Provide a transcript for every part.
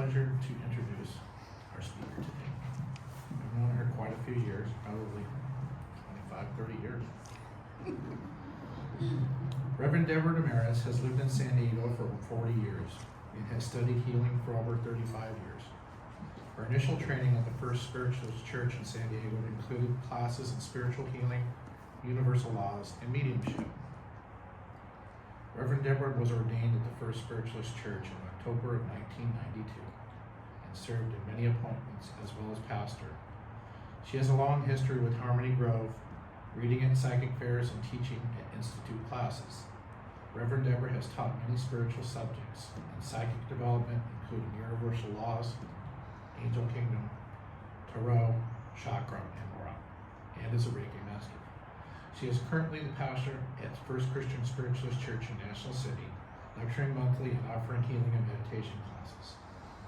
pleasure to introduce our speaker today. I've known her quite a few years, probably 25, 30 years. Reverend Debra Desmarais has lived in San Diego for 40 years and has studied healing for over 35 years. Her initial training at the First Spiritualist Church in San Diego included classes in spiritual healing, universal laws, and mediumship. Reverend Debra was ordained at the First Spiritualist Church in October of 1992 and served in many appointments as well as pastor. She has a long history with Harmony Grove, reading at psychic fairs and teaching at institute classes. Reverend Debra has taught many spiritual subjects in psychic development, including universal laws, angel kingdom, tarot, chakra, and more, and is a Reiki master. She is currently the pastor at First Christian Spiritualist Church in National City, lecturing monthly and offering healing and meditation classes.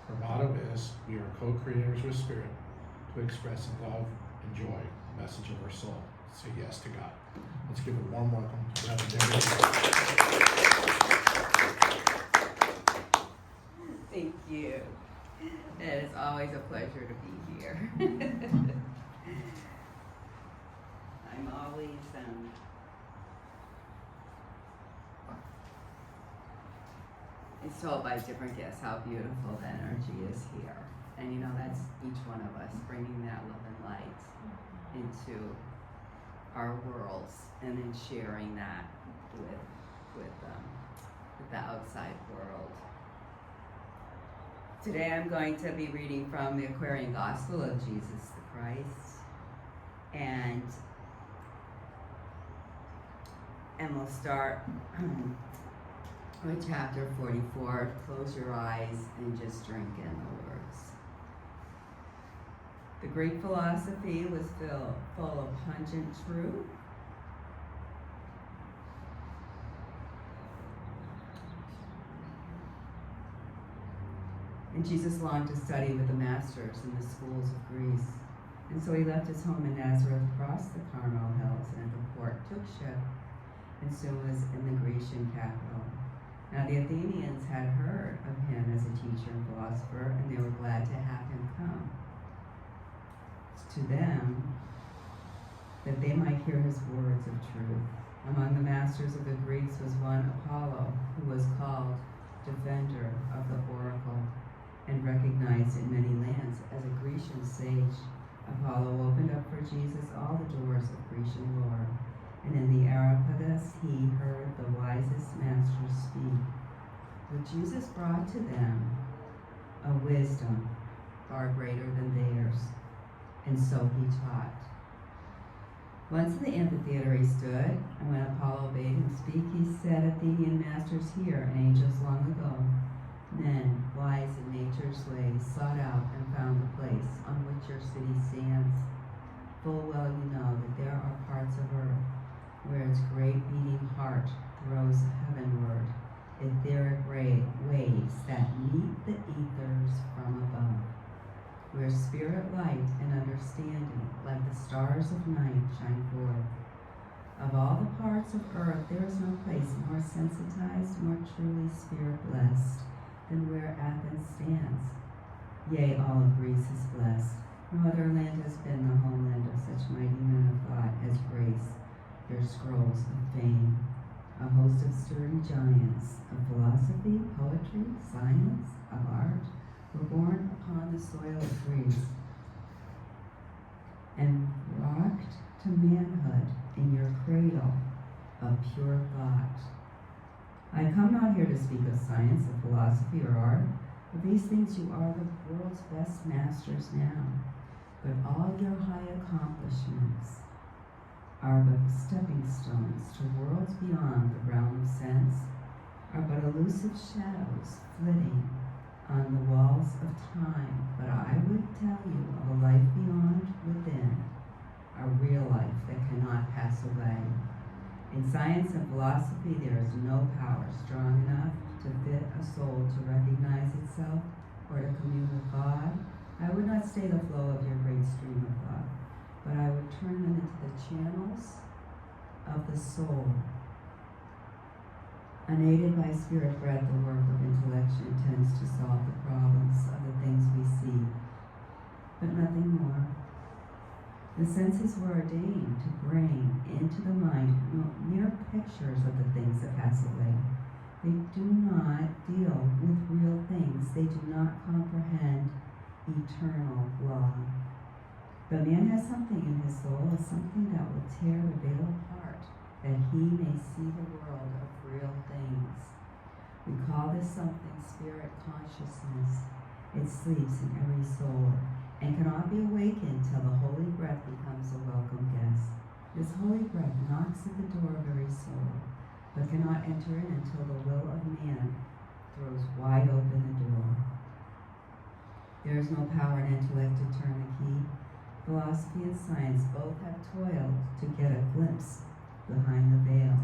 Her motto is, "We are co-creators with Spirit to express in love and joy the message of our soul. Say yes to God." Let's give a warm welcome to Reverend Debra. Thank you. It is always a pleasure to be here. I'm always it's told by different guests how beautiful the energy is here. And you know, that's each one of us bringing that love and light into our worlds and then sharing that with the outside world. Today I'm going to be reading from the Aquarian Gospel of Jesus the Christ, and we'll start with chapter 44. Close your eyes and just drink in the words. The Greek philosophy was full of pungent truth, and Jesus longed to study with the masters in the schools of Greece. And so he left his home in Nazareth, crossed the Carmel Hills, and at the port took ship, and soon was in the Grecian capital. Now the Athenians had heard of him as a teacher and philosopher, and they were glad to have him come to them, that they might hear his words of truth. Among the masters of the Greeks was one Apollo, who was called defender of the oracle, and recognized in many lands as a Grecian sage. Apollo opened up for Jesus all the doors of Grecian lore, and in the Areopagus he heard the wisest masters speak. But Jesus brought to them a wisdom far greater than theirs, and so he taught. Once in the amphitheater he stood, and when Apollo bade him speak, he said, "Athenian masters, hear, and angels long ago, men, wise in nature's ways, sought out and found the place on which your city stands. Full well you know that there are parts of earth where its great beating heart throws heavenward etheric waves that meet the ethers from above, where spirit light and understanding, like the stars of night, shine forth. Of all the parts of earth, there is no place more sensitized, more truly spirit-blessed than where Athens stands. Yea, all of Greece is blessed. No other land has been the homeland of such mighty men of thought as grace their scrolls of fame. A host of sturdy giants of philosophy, poetry, science, of art, were born upon the soil of Greece and rocked to manhood in your cradle of pure thought. I come not here to speak of science, of philosophy, or art. Of these things you are the world's best masters now, but all your high accomplishments are but stepping stones to worlds beyond the realm of sense, are but elusive shadows flitting on the walls of time. But I would tell you of a life beyond, within, a real life that cannot pass away. In science and philosophy there is no power strong enough to fit a soul to recognize itself or to commune with God. I would not stay the flow of your great stream of thought, but I would turn them into the channels of the soul. Unaided by spirit breath, the work of intellection tends to solve the problems of the things we see, but nothing more. The senses were ordained to bring into the mind mere pictures of the things that pass away. They do not deal with real things. They do not comprehend eternal law. But man has something in his soul, something that will tear the veil apart, that he may see the world of real things. We call this something spirit consciousness. It sleeps in every soul and cannot be awakened till the holy breath becomes a welcome guest. This holy breath knocks at the door of every soul, but cannot enter in until the will of man throws wide open the door. There is no power in intellect to turn the key. Philosophy and science both have toiled to get a glimpse behind the veil,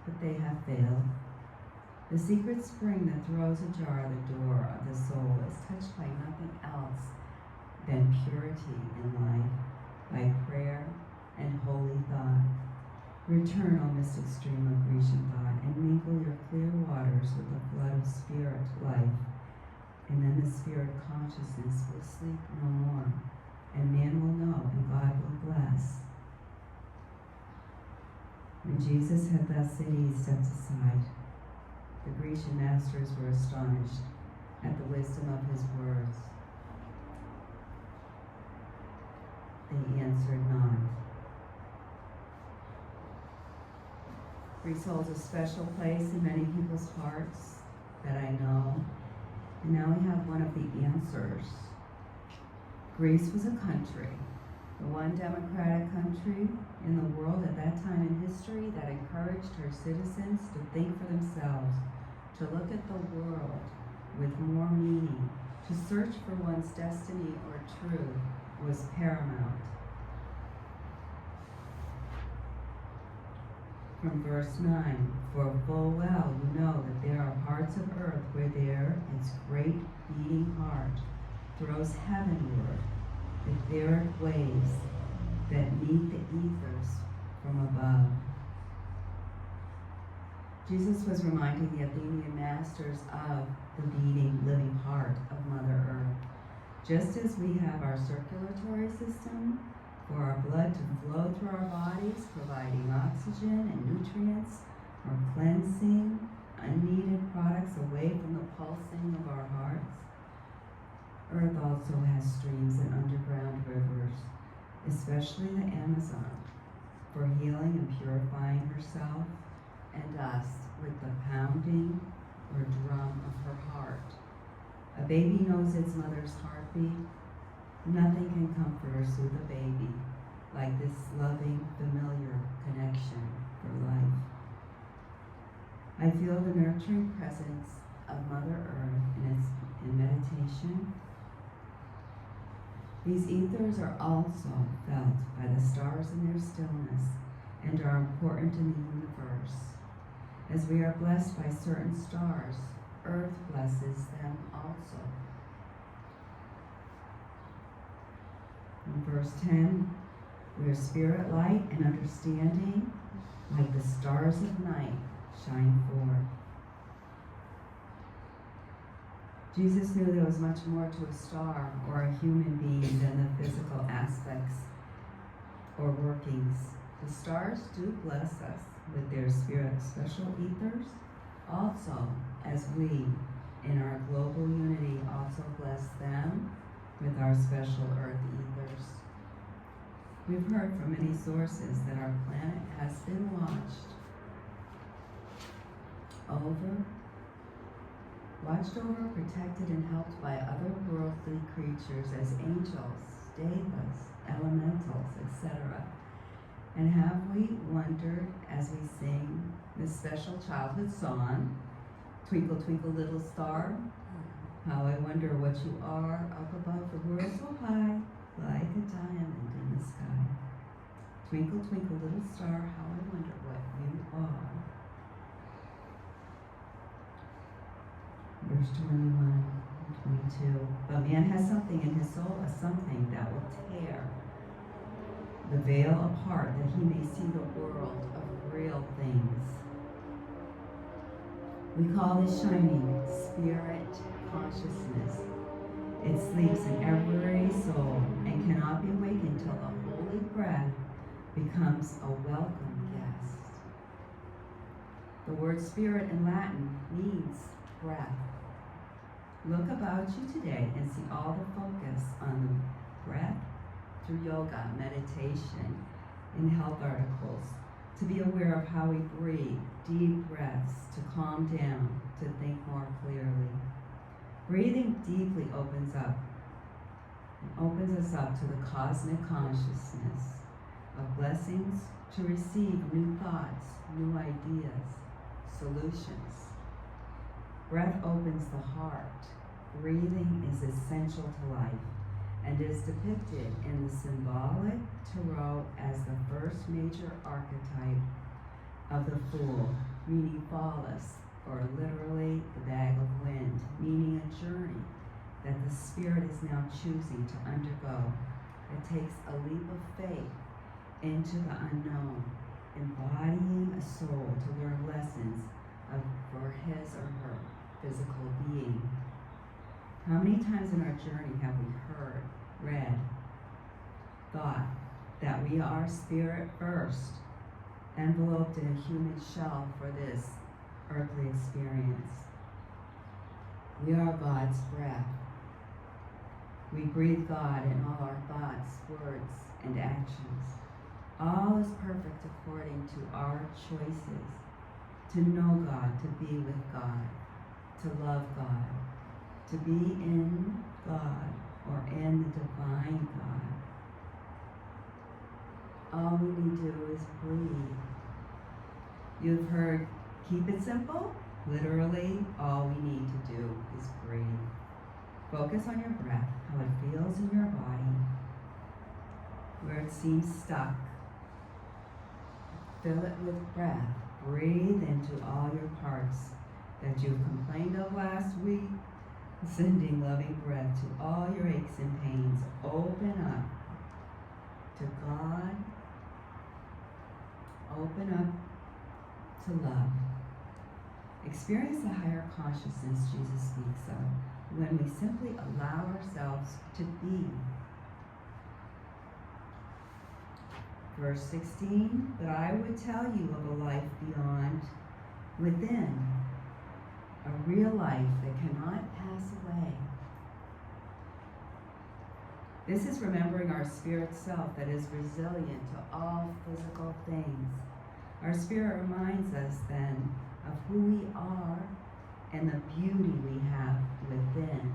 but they have failed. The secret spring that throws ajar the door of the soul is touched by nothing else than purity in life, by prayer and holy thought. Return, O mystic stream of Grecian thought, and mingle your clear waters with the flood of spirit life, and then the spirit consciousness will sleep no more, and man will know, and God will bless. When Jesus had thus said, he stepped aside. The Grecian masters were astonished at the wisdom of his words. They answered not. Greece holds a special place in many people's hearts that I know. And now we have one of the answers. Greece was a country, the one democratic country in the world at that time in history that encouraged her citizens to think for themselves, to look at the world with more meaning, to search for one's destiny or truth was paramount. From verse 9, for full well you know that there are parts of earth where its great beating heart throws heavenward the etheric waves that meet the ethers from above. Jesus was reminding the Athenian masters of the beating, living heart of Mother Earth. Just as we have our circulatory system for our blood to flow through our bodies, providing oxygen and nutrients, or cleansing unneeded products away from the pulsing of our hearts, Earth also has streams and underground rivers, especially the Amazon, for healing and purifying herself and us with the pounding or drum of her heart. A baby knows its mother's heartbeat. Nothing can comfort or soothe a baby like this loving, familiar connection for life. I feel the nurturing presence of Mother Earth in meditation. These ethers are also felt by the stars in their stillness and are important in the universe. As we are blessed by certain stars, Earth blesses them also. In verse 10, where spirit light and understanding, like the stars of night, shine forth. Jesus knew there was much more to a star or a human being than the physical aspects or workings. The stars do bless us with their spirit special ethers, also as we, in our global unity, also bless them with our special earth ethers. We've heard from many sources that our planet has been watched over, protected, and helped by other worldly creatures as angels, devas, elementals, etc. And have we wondered as we sing this special childhood song, Twinkle, Twinkle, Little Star, how I wonder what you are up above the world so high, like a diamond in the sky. Twinkle, twinkle, little star, how I wonder what you are. Verse 21, 22. But man has something in his soul, a something that will tear the veil apart, that he may see the world of real things. We call this shining spirit consciousness. It sleeps in every soul and cannot be awakened till the holy breath becomes a welcome guest. The word spirit in Latin means breath. Look about you today and see all the focus on the breath through yoga, meditation, and health articles. To be aware of how we breathe, deep breaths, to calm down, to think more clearly. Breathing deeply opens us up to the cosmic consciousness of blessings, to receive new thoughts, new ideas, solutions. Breath opens the heart. Breathing is essential to life and is depicted in the symbolic tarot as the first major archetype of the Fool, meaning fallis, or literally the bag of wind, meaning a journey that the spirit is now choosing to undergo. It takes a leap of faith into the unknown, embodying a soul to learn lessons for his or her physical being. How many times in our journey have we heard, read, thought that we are spirit first, enveloped in a human shell for this earthly experience? We are God's breath. We breathe God in all our thoughts, words, and actions. All is perfect according to our choices. To know God, to be with God, to love God, to be in God or in the divine God. All we need to do is breathe. You've heard, keep it simple. Literally, all we need to do is breathe. Focus on your breath, how it feels in your body, where it seems stuck. Fill it with breath. Breathe into all your parts that you've complained of last week, sending loving breath to all your aches and pains. Open up to God. Open up to love. Experience the higher consciousness Jesus speaks of when we simply allow ourselves to be. Verse 16, but I would tell you of a life beyond, within, a real life that cannot pass away. This is remembering our spirit self that is resilient to all physical things. Our spirit reminds us then of who we are and the beauty we have within,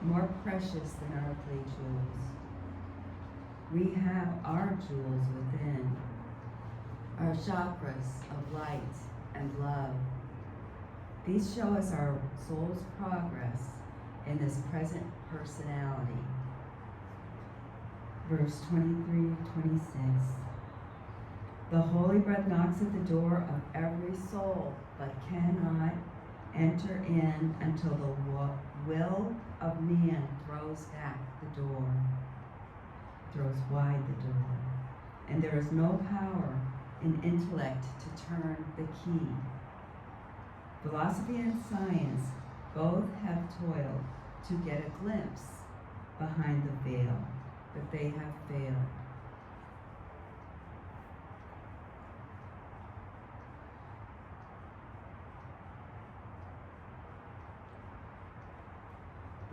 more precious than earthly jewels. We have our jewels within, our chakras of light and love. These show us our soul's progress in this present personality. Verse 23-26. The holy breath knocks at the door of every soul, but cannot enter in until the will of man throws back the door. Throws wide the door, and there is no power in intellect to turn the key. Philosophy and science both have toiled to get a glimpse behind the veil, but they have failed.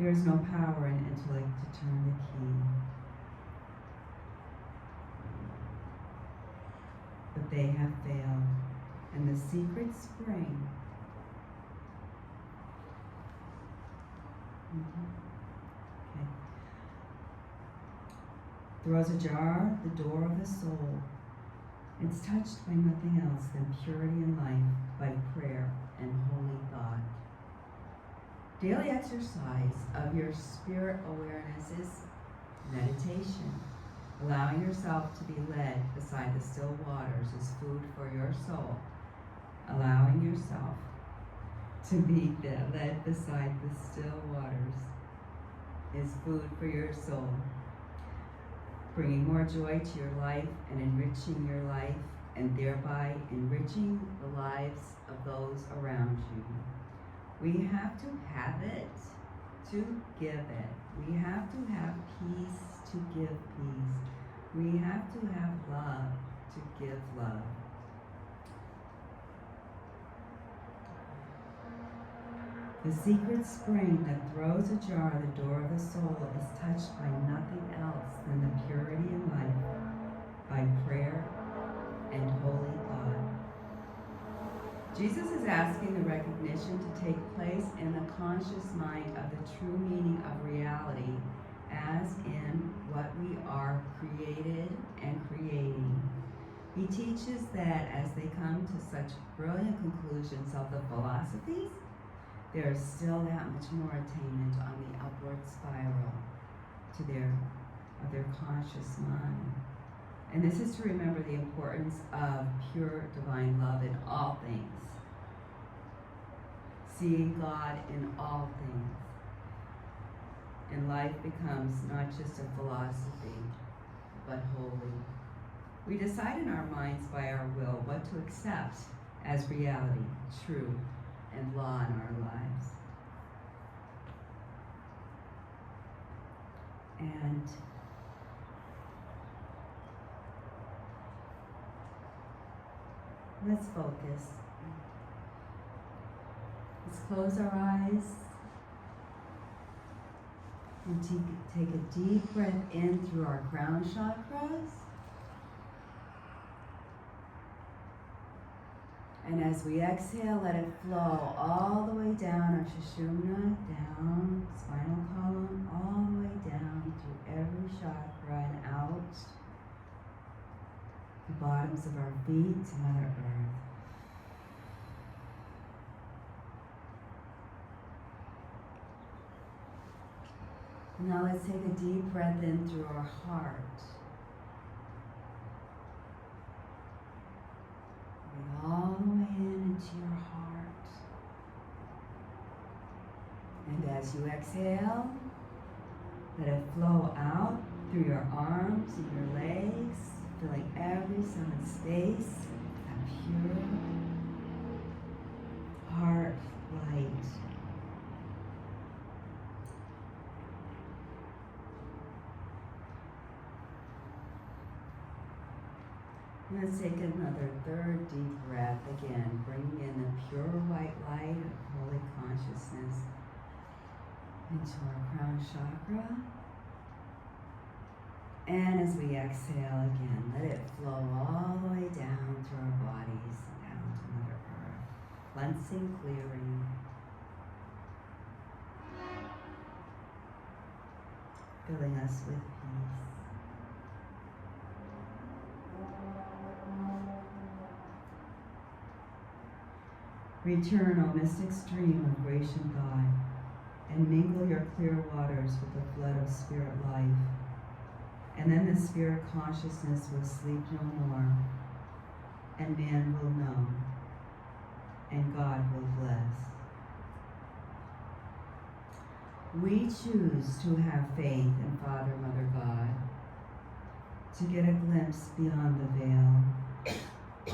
There is no power in intellect to turn the key. But they have failed, and the secret spring throws ajar the door of the soul. It's touched by nothing else than purity and life, by prayer and holy thought. Daily exercise of your spirit awareness is meditation. Allowing yourself to be led beside the still waters is food for your soul. Allowing yourself to be led beside the still waters is food for your soul. Bringing more joy to your life and enriching your life and thereby enriching the lives of those around you. We have to have it to give it. We have to have peace to give peace. We have to have love to give love. The secret spring that throws ajar the door of the soul is touched by nothing else than the purity and life, by prayer and holy thought. Jesus is asking the recognition to take place in the conscious mind of the true meaning of reality, as in what we are created and creating. He teaches that as they come to such brilliant conclusions of the philosophies, there is still that much more attainment on the upward spiral to their conscious mind. And this is to remember the importance of pure divine love in all things, seeing God in all things. And life becomes not just a philosophy, but holy. We decide in our minds by our will what to accept as reality, truth, and law in our lives. And let's focus. Let's close our eyes and take a deep breath in through our crown chakras. And as we exhale, let it flow all the way down our Sushumna, down, spinal column, all the way down through every chakra and out the bottoms of our feet to Mother Earth. Now let's take a deep breath in through our heart. All the way in into your heart. And as you exhale, let it flow out through your arms and your legs, filling every cell and space, that pure heart light. Let's take another third deep breath again, bringing in the pure white light of holy consciousness into our crown chakra. And as we exhale again, let it flow all the way down through our bodies, down to Mother Earth, cleansing, clearing, filling us with peace. Return, O mystic stream of Grecian thought, and mingle your clear waters with the flood of spirit life. And then the spirit consciousness will sleep no more, and man will know, and God will bless. We choose to have faith in Father, Mother, God, to get a glimpse beyond the veil.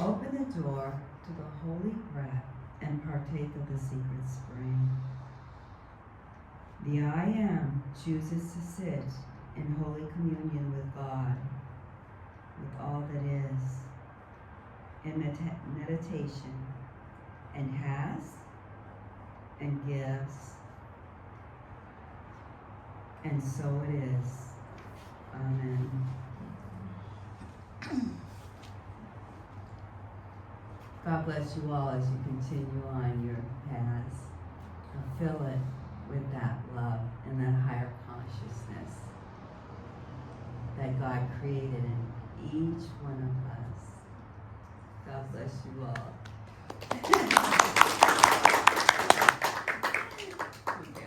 Open the door to the holy breath and partake of the secret spring. The I Am chooses to sit in holy communion with God, with all that is, in meditation, and has, and gives, and so it is. Amen. God bless you all as you continue on your paths. Fill it with that love and that higher consciousness that God created in